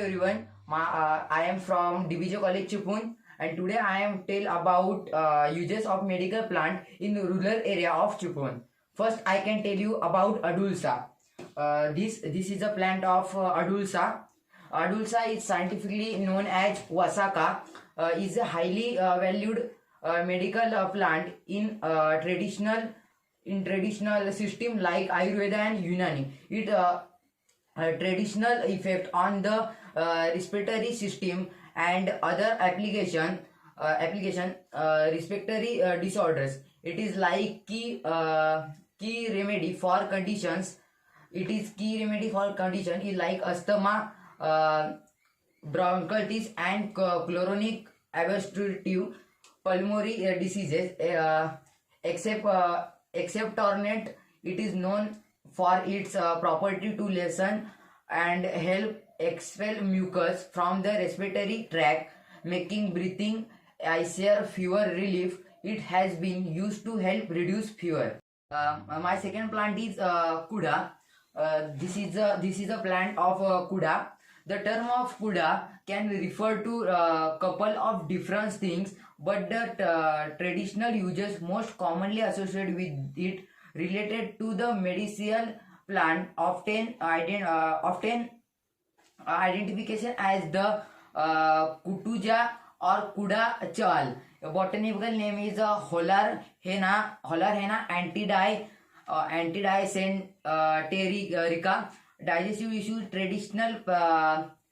everyone. I am from DBJ College Chipun, and today I am tell about uses of medical plant in the rural area of Chipun. First, I can tell you about Adulsa. This is a plant of Adulsa. Adulsa is scientifically known as Wasaka. Is a highly valued medical plant in traditional system like Ayurveda and Unani. It traditional effect on the respiratory system and other application respiratory disorders. It is like key remedy for conditions. It is key remedy for condition is like asthma, bronchitis, and chronic obstructive pulmonary diseases. Except ornate, it is known for its property to lessen and help expel mucus from the respiratory tract, making breathing easier. Fever relief. It has been used to help reduce fever. My second plant is Kuda. This is a plant of Kuda. The term of Kuda can refer to a couple of different things, but the traditional uses most commonly associated with it related to the medicinal plant often identification as the Kutuja or Kuda chal. Botanical name is Holar henna antidysenterica. Digestive issues.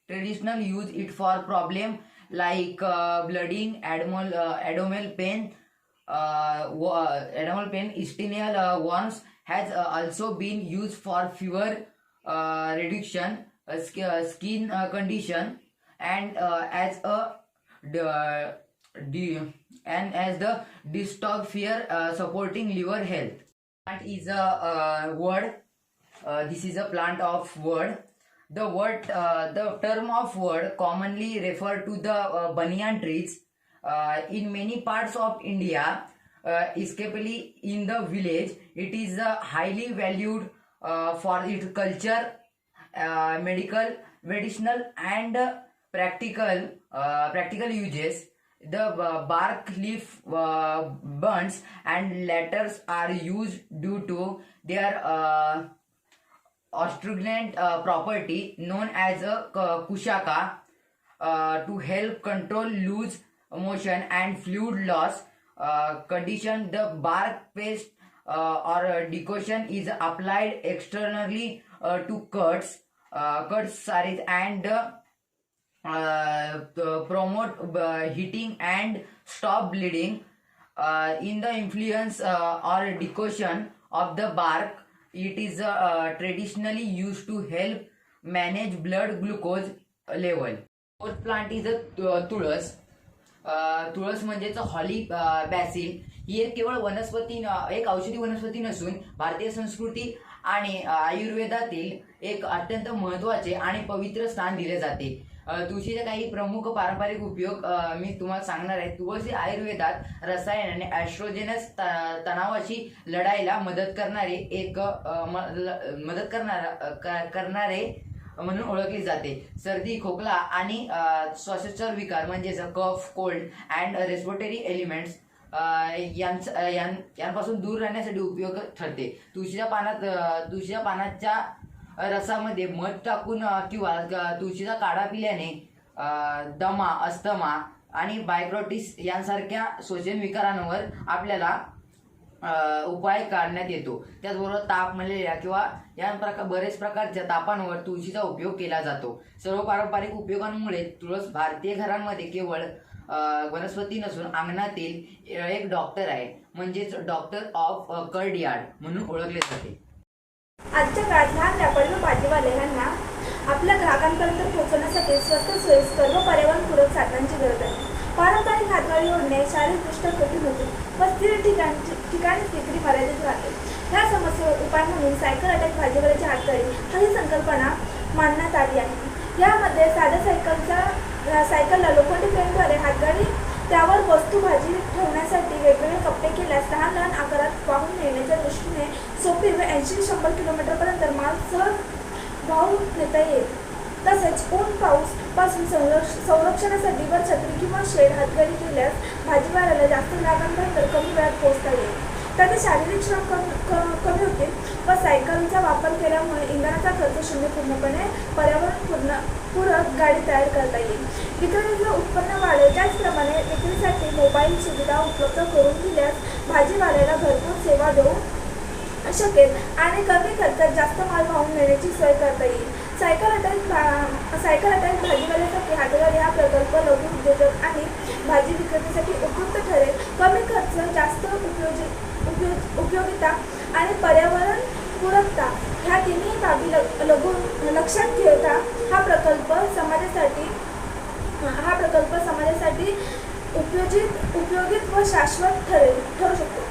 Traditional use it for problem like blooding, abdominal pain, intestinal wounds. Has also been used for fever reduction, skin condition, and as the dystophia supporting liver health. Plant is a word. This is a plant of word. The term of word commonly refer to the banyan trees in many parts of India, especially in the village. It is highly valued for its culture, medicinal, and practical uses. The bark, leaf, buds, and letters are used due to their astringent property known as a kushaka to help control loose motion and fluid loss condition. The bark paste or decoction is applied externally to cuts, saris, and promote heating and stop bleeding. In the influence or decoction of the bark, it is traditionally used to help manage blood glucose level. Fourth plant is a तुळस. तुळस म्हणजेच हॉली बॅसिल. ही एक केवळ वनस्पती, एक औषधी वनस्पती नसून भारतीय संस्कृती आणि आयुर्वेदातील एक अत्यंत महत्त्वाचे आणि पवित्र स्थान दिले जाते. तुळशीचे काही प्रमुख पारंपरिक उपयोग मी तुम्हाला सांगणार आहे. तुळस आयुर्वेदात रसायन आणि ॲस्ट्रोजेनस तणावाशी लढायला मदत करणारे म्हणून ओळखली जाते. सर्दी, खोकला आणि श्वासोच्छवास विकार म्हणजेच कफ, कोल्ड अँड रेस्पिरेटरी एलिमेंट्स यांपासून दूर राहण्यासाठी उपयोग ठरते. तुळशीच्या पानाच्या रसामध्ये मध टाकून किंवा तुळशीचा काढा पिल्याने दमा, अस्थमा आणि बायग्रोटिस यांसारख्या श्वसन विकारांवर आपल्याला उपाय काढण्यात येतो. त्याचबरोबर ताप, मलेरिया किंवा बरेच प्रकारच्या तापांवर तुळशीचा उपयोग केला जातो. सर्व पारंपरिक उपयोगांमुळे तुळस भारतीय घरांमध्ये केवळ वनस्पती नसून अंगणातील एक डॉक्टर आहे, म्हणजेच डॉक्टर ऑफ कर्डयार्ड म्हणून ओळखले जाते. आजच्या काळात लहान व्यापारी व भाजीवाले यांना आपल्या ग्राहकांपर्यंत पोहोचवण्यासाठी स्वस्त, सोयीस्कर व पर्यावरणपूरक साधनांची गरज आहे. पारंपरिक हातगाडी ओढणे शारीरिकदृष्ट्या कठीण होते व स्थिर ठिकाणी विक्री मर्यादित राहते. ह्या समस्येवर उपाय म्हणून सायकल अटॅक भाजीवाल्याची हातगाडी ही संकल्पना मांडण्यात आली आहे. यामध्ये साध्या सायकलला लोखंडी फ्रेमद्वारे हातगाडी, त्यावर वस्तू भाजी ठेवण्यासाठी वेगवेगळे कप्पे केल्यास लहान लहान आकारात वाहून नेण्याच्या दृष्टीने सोपी व 80-100 किलोमीटरपर्यंत माल सहज वाहून नेता येईल. तसेच ऊन पाऊस पासून संरक्षणासाठी वर छत्री किंवा शेड हातगाडी केल्यास भाजीपाल्याला जास्त ग्राहकांपर्यंत कमी वेळात पोहोचता येईल. त्याचे शारीरिक श्रम कमी होतील व सायकलचा वापर केल्यामुळे इंधनाचा खर्च शून्य, पूर्णपणे पर्यावरण पूरक गाडी तयार करता येईल. विक्रेत्याचं उत्पन्न वाढेल. त्याचप्रमाणे विक्रीसाठी मोबाईल सुविधा उपलब्ध करून दिल्यास भाजीपाल्याला घरपोच सेवा देऊ शकेल आणि कमी खर्चात जास्त माल वाहून नेण्याची सोय करता येईल. सायकल अटॅक भाजीपाल्यासाठी हातगाडी हा प्रकल्प लघु उद्योजक आणि भाजी विक्रेत्यासाठी उपयुक्त ठरेल. कमी खर्च, जास्त उपयोगिता आणि पर्यावरण पूरकता ह्या तिन्ही बाबी लक्षात ठेवता हा प्रकल्प समाजासाठी उपयोगित व शाश्वत ठरू शकतो.